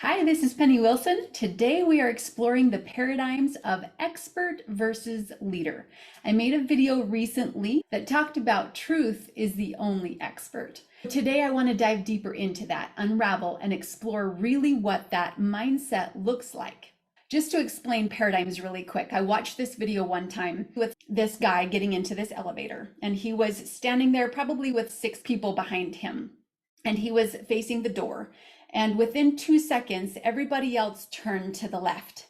Hi, this is Penny Wilson. Today we are exploring the paradigms of expert versus leader. I made a video recently that talked about truth is the only expert. Today I want to dive deeper into that, unravel, and explore really what that mindset looks like. Just to explain paradigms really quick, I watched this video one time with this guy getting into this elevator, and he was standing there probably with 6 people behind him, and he was facing the door. And within 2 seconds, everybody else turned to the left.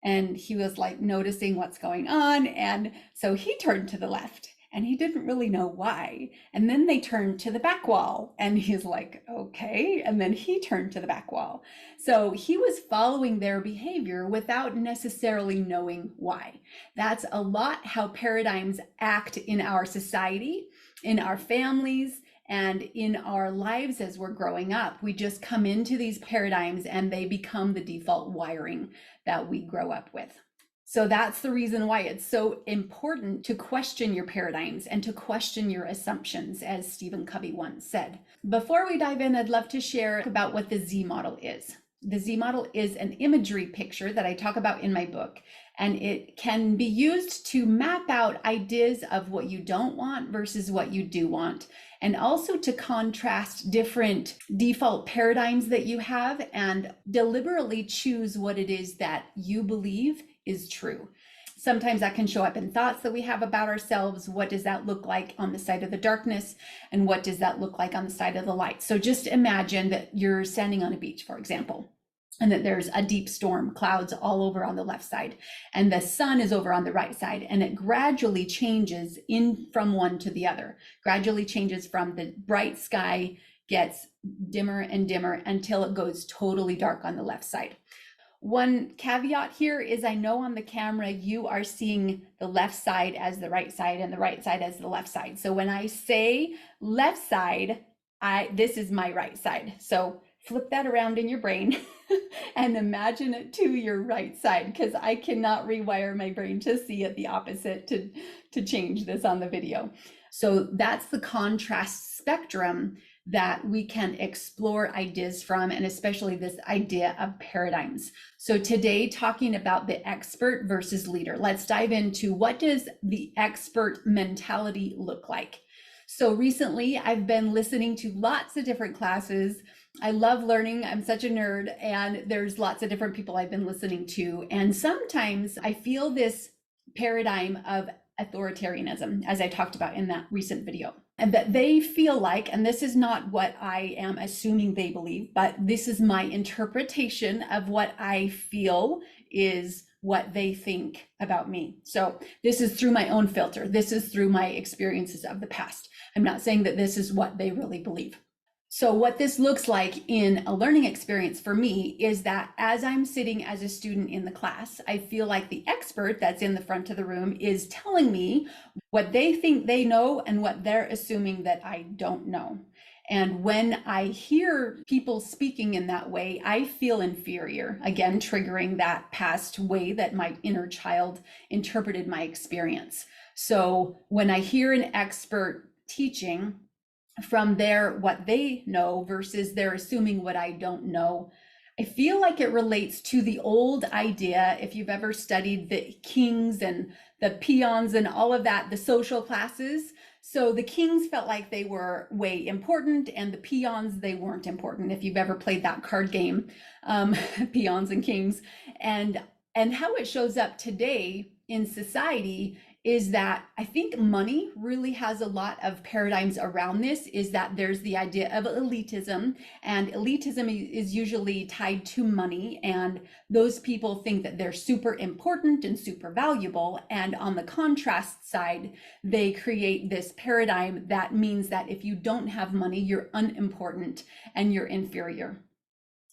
And he was like noticing what's going on. And so he turned to the left and he didn't really know why. And then they turned to the back wall and he's like, okay. And then he turned to the back wall. So he was following their behavior without necessarily knowing why. That's a lot how paradigms act in our society, in our families, and in our lives as we're growing up. We just come into these paradigms and they become the default wiring that we grow up with. So that's the reason why it's so important to question your paradigms and to question your assumptions, as Stephen Covey once said. Before we dive in, I'd love to share about what the Z model is. The Z model is an imagery picture that I talk about in my book, and it can be used to map out ideas of what you don't want versus what you do want, and also to contrast different default paradigms that you have and deliberately choose what it is that you believe is true. Sometimes that can show up in thoughts that we have about ourselves. What does that look like on the side of the darkness? And what does that look like on the side of the light? So just imagine that you're standing on a beach, for example, and that there's a deep storm, clouds all over on the left side, and the sun is over on the right side, and it gradually changes in from one to the other, gradually changes from the bright sky, gets dimmer and dimmer until it goes totally dark on the left side. One caveat here is I know on the camera you are seeing the left side as the right side and the right side as the left side. So when I say left side, this is my right side. So flip that around in your brain and imagine it to your right side, because I cannot rewire my brain to see it the opposite to change this on the video. So that's the contrast spectrum that we can explore ideas from, and especially this idea of paradigms. So today, talking about the expert versus leader, let's dive into what does the expert mentality look like. So recently, I've been listening to lots of different classes. I love learning. I'm such a nerd, and there's lots of different people I've been listening to. And sometimes I feel this paradigm of authoritarianism, as I talked about in that recent video, and that they feel like, and this is not what I am assuming they believe, but this is my interpretation of what I feel is what they think about me. So this is through my own filter. This is through my experiences of the past. I'm not saying that this is what they really believe. So what this looks like in a learning experience for me is that as I'm sitting as a student in the class, I feel like the expert that's in the front of the room is telling me what they think they know and what they're assuming that I don't know. And when I hear people speaking in that way, I feel inferior, again, triggering that past way that my inner child interpreted my experience. So when I hear an expert teaching from what they know versus they're assuming what I don't know, I feel like it relates to the old idea, if you've ever studied the kings and the peons and all of that, the social classes. So the kings felt like they were way important, and the peons, they weren't important. If you've ever played that card game, peons and kings, and how it shows up today in society is that I think money really has a lot of paradigms around this, is that there's the idea of elitism, and elitism is usually tied to money, and those people think that they're super important and super valuable. And on the contrast side, they create this paradigm that means that if you don't have money, you're unimportant and you're inferior.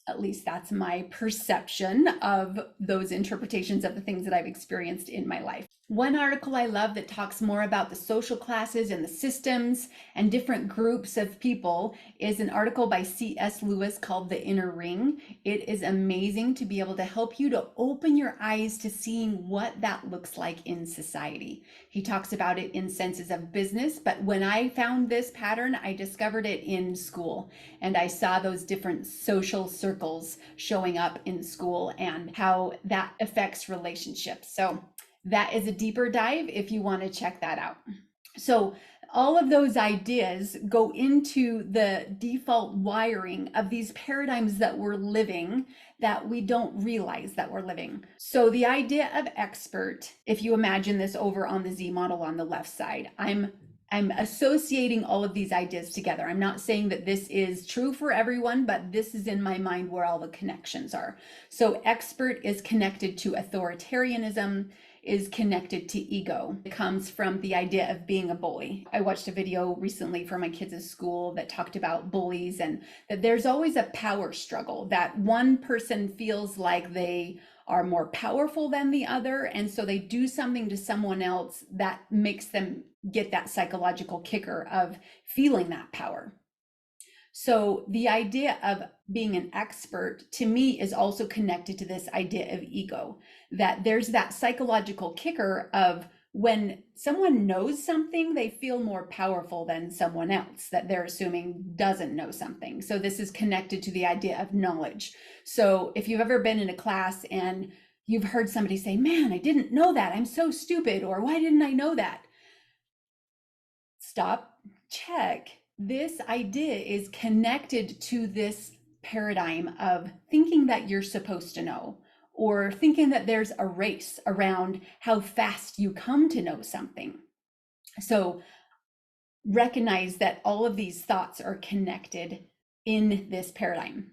At least that's my perception of those interpretations of the things that I've experienced in my life. One article I love that talks more about the social classes and the systems and different groups of people is an article by C.S. Lewis called The Inner Ring. It is amazing to be able to help you to open your eyes to seeing what that looks like in society. He talks about it in senses of business, but when I found this pattern, I discovered it in school, and I saw those different social circles showing up in school and how that affects relationships. So that is a deeper dive if you want to check that out. So all of those ideas go into the default wiring of these paradigms that we're living that we don't realize that we're living. So the idea of expert, if you imagine this over on the Z model on the left side, I'm associating all of these ideas together. I'm not saying that this is true for everyone, but this is in my mind where all the connections are. So expert is connected to authoritarianism, is connected to ego. It comes from the idea of being a bully. I watched a video recently for my kids' school that talked about bullies and that there's always a power struggle, that one person feels like they are more powerful than the other, and so they do something to someone else that makes them get that psychological kicker of feeling that power. So the idea of being an expert to me is also connected to this idea of ego, that there's that psychological kicker of when someone knows something, they feel more powerful than someone else that they're assuming doesn't know something. So this is connected to the idea of knowledge. So if you've ever been in a class and you've heard somebody say, "Man, I didn't know that. I'm so stupid," or "Why didn't I know that?" Stop, check. This idea is connected to this paradigm of thinking that you're supposed to know, or thinking that there's a race around how fast you come to know something. So recognize that all of these thoughts are connected in this paradigm.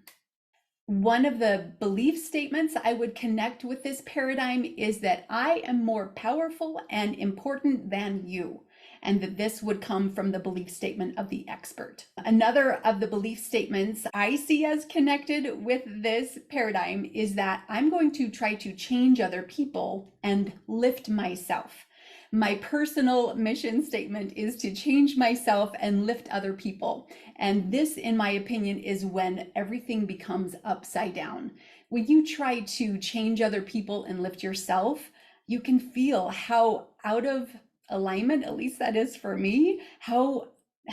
One of the belief statements I would connect with this paradigm is that I am more powerful and important than you, and that this would come from the belief statement of the expert. Another of the belief statements I see as connected with this paradigm is that I'm going to try to change other people and lift myself. My personal mission statement is to change myself and lift other people. And this, in my opinion, is when everything becomes upside down. When you try to change other people and lift yourself, you can feel how out of alignment, at least that is for me, how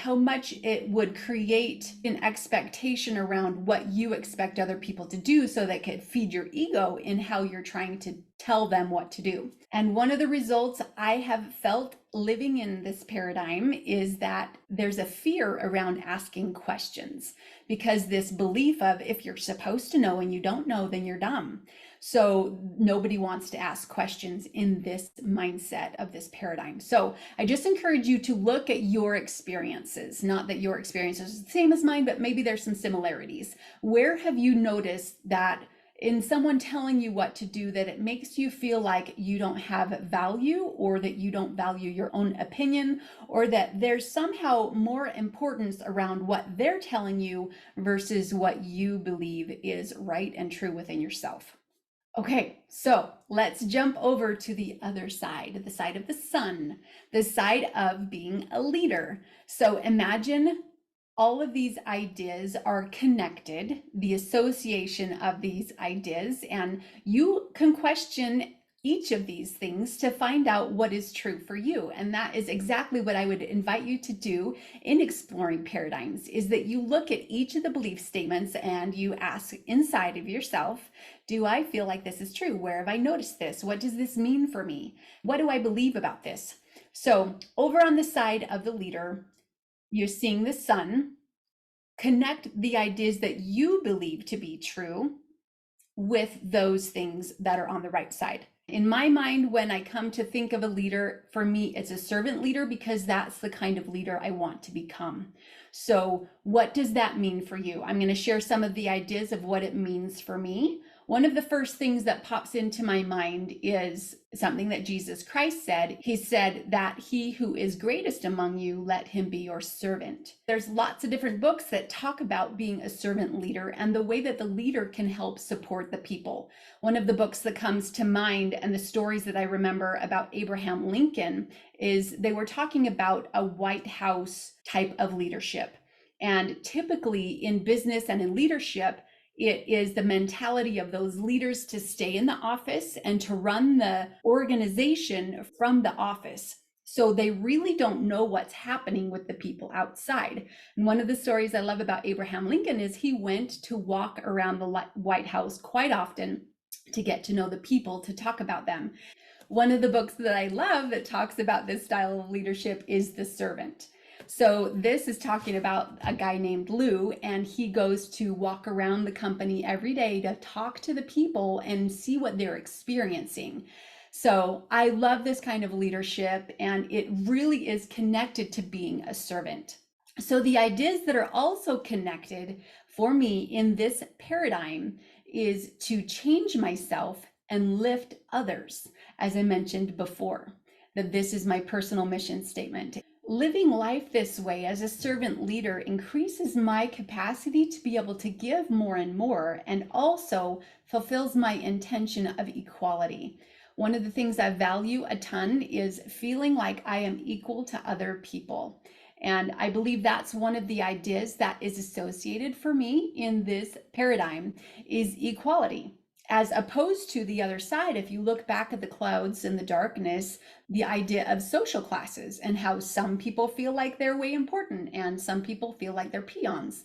much it would create an expectation around what you expect other people to do, so that could feed your ego in how you're trying to tell them what to do. And one of the results I have felt living in this paradigm is that there's a fear around asking questions, because this belief of if you're supposed to know and you don't know, then you're dumb. So nobody wants to ask questions in this mindset of this paradigm. So I just encourage you to look at your experiences, not that your experience is the same as mine, but maybe there's some similarities. Where have you noticed that in someone telling you what to do, that it makes you feel like you don't have value, or that you don't value your own opinion, or that there's somehow more importance around what they're telling you versus what you believe is right and true within yourself? Okay, so let's jump over to the other side, the side of the sun, the side of being a leader. So imagine all of these ideas are connected, the association of these ideas, and you can question each of these things to find out what is true for you. And that is exactly what I would invite you to do in exploring paradigms, is that you look at each of the belief statements and you ask inside of yourself, do I feel like this is true? Where have I noticed this? What does this mean for me? What do I believe about this? So over on the side of the leader, you're seeing the sun. Connect the ideas that you believe to be true with those things that are on the right side. In my mind, when I come to think of a leader, for me, it's a servant leader, because that's the kind of leader I want to become. So what does that mean for you? I'm going to share some of the ideas of what it means for me. One of the first things that pops into my mind is something that Jesus Christ said. He said that he who is greatest among you, let him be your servant. There's lots of different books that talk about being a servant leader and the way that the leader can help support the people. One of the books that comes to mind and the stories that I remember about Abraham Lincoln is they were talking about a White House type of leadership. And typically in business and in leadership, it is the mentality of those leaders to stay in the office and to run the organization from the office. So they really don't know what's happening with the people outside. And one of the stories I love about Abraham Lincoln is he went to walk around the White House quite often to get to know the people, to talk about them. One of the books that I love that talks about this style of leadership is The Servant. So this is talking about a guy named Lou, and he goes to walk around the company every day to talk to the people and see what they're experiencing. So I love this kind of leadership, and it really is connected to being a servant. So the ideas that are also connected for me in this paradigm is to change myself and lift others, as I mentioned before, that this is my personal mission statement. Living life this way as a servant leader increases my capacity to be able to give more and more, and also fulfills my intention of equality. One of the things I value a ton is feeling like I am equal to other people. And I believe that's one of the ideas that is associated for me in this paradigm is equality. As opposed to the other side, if you look back at the clouds and the darkness, the idea of social classes and how some people feel like they're way important and some people feel like they're peons.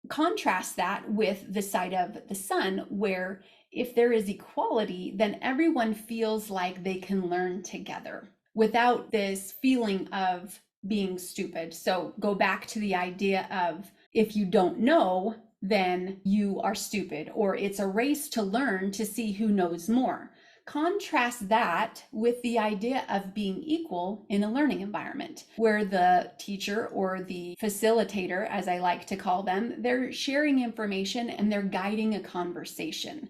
Contrast that with the side of the sun, where if there is equality, then everyone feels like they can learn together without this feeling of being stupid. So go back to the idea of if you don't know, then you are stupid, or it's a race to learn to see who knows more. Contrast that with the idea of being equal in a learning environment where the teacher or the facilitator, as I like to call them, they're sharing information and they're guiding a conversation.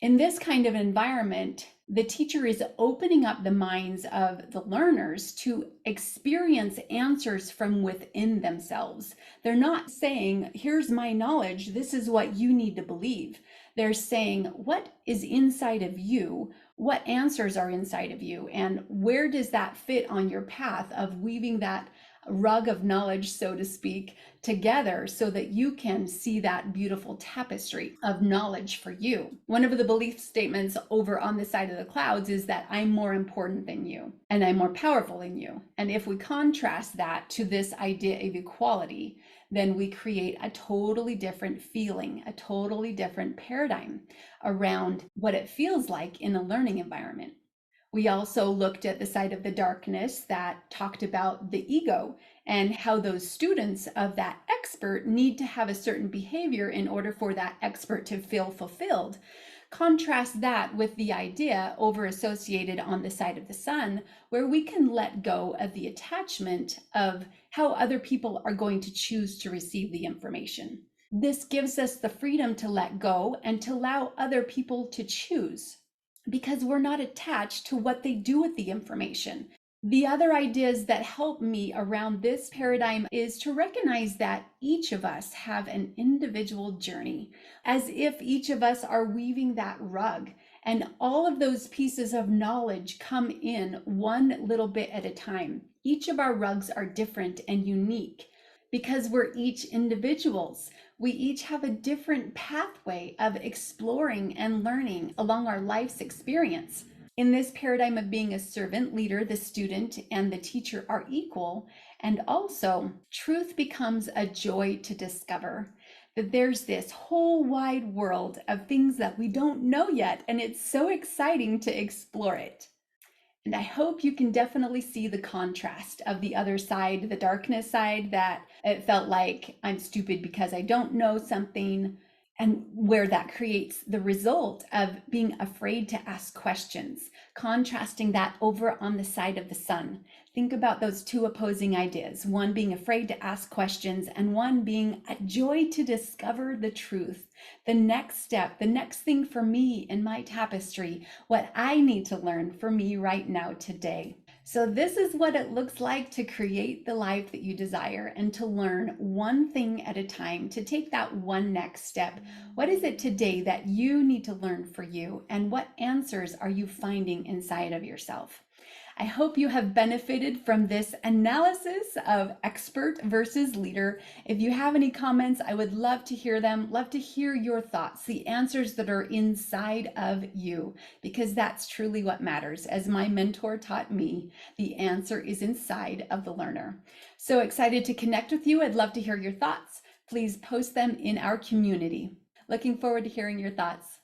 In this kind of environment, the teacher is opening up the minds of the learners to experience answers from within themselves. They're not saying, here's my knowledge, this is what you need to believe. They're saying, what is inside of you? What answers are inside of you? And where does that fit on your path of weaving that rug of knowledge, so to speak, together so that you can see that beautiful tapestry of knowledge for you. One of the belief statements over on the side of the clouds is that I'm more important than you and I'm more powerful than you. And if we contrast that to this idea of equality, then we create a totally different feeling, a totally different paradigm around what it feels like in a learning environment. We also looked at the side of the darkness that talked about the ego and how those students of that expert need to have a certain behavior in order for that expert to feel fulfilled. Contrast that with the idea over associated on the side of the sun, where we can let go of the attachment of how other people are going to choose to receive the information. This gives us the freedom to let go and to allow other people to choose, because we're not attached to what they do with the information. The other ideas that help me around this paradigm is to recognize that each of us have an individual journey, as if each of us are weaving that rug, and all of those pieces of knowledge come in one little bit at a time. Each of our rugs are different and unique because we're each individuals. We each have a different pathway of exploring and learning along our life's experience. In this paradigm of being a servant leader, the student and the teacher are equal, and also truth becomes a joy to discover. That there's this whole wide world of things that we don't know yet, and it's so exciting to explore it. And I hope you can definitely see the contrast of the other side, the darkness side, that it felt like I'm stupid because I don't know something, and where that creates the result of being afraid to ask questions. Contrasting that over on the side of the sun, Think about those two opposing ideas, one being afraid to ask questions and one being a joy to discover the truth. The next step, the next thing for me in my tapestry, what I need to learn for me right now today. So, this is what it looks like to create the life that you desire and to learn one thing at a time, to take that one next step. What is it today that you need to learn for you, and what answers are you finding inside of yourself? I hope you have benefited from this analysis of expert versus leader. If you have any comments, I would love to hear them, love to hear your thoughts, the answers that are inside of you, because that's truly what matters. As my mentor taught me, the answer is inside of the learner. So excited to connect with you. I'd love to hear your thoughts. Please post them in our community. Looking forward to hearing your thoughts.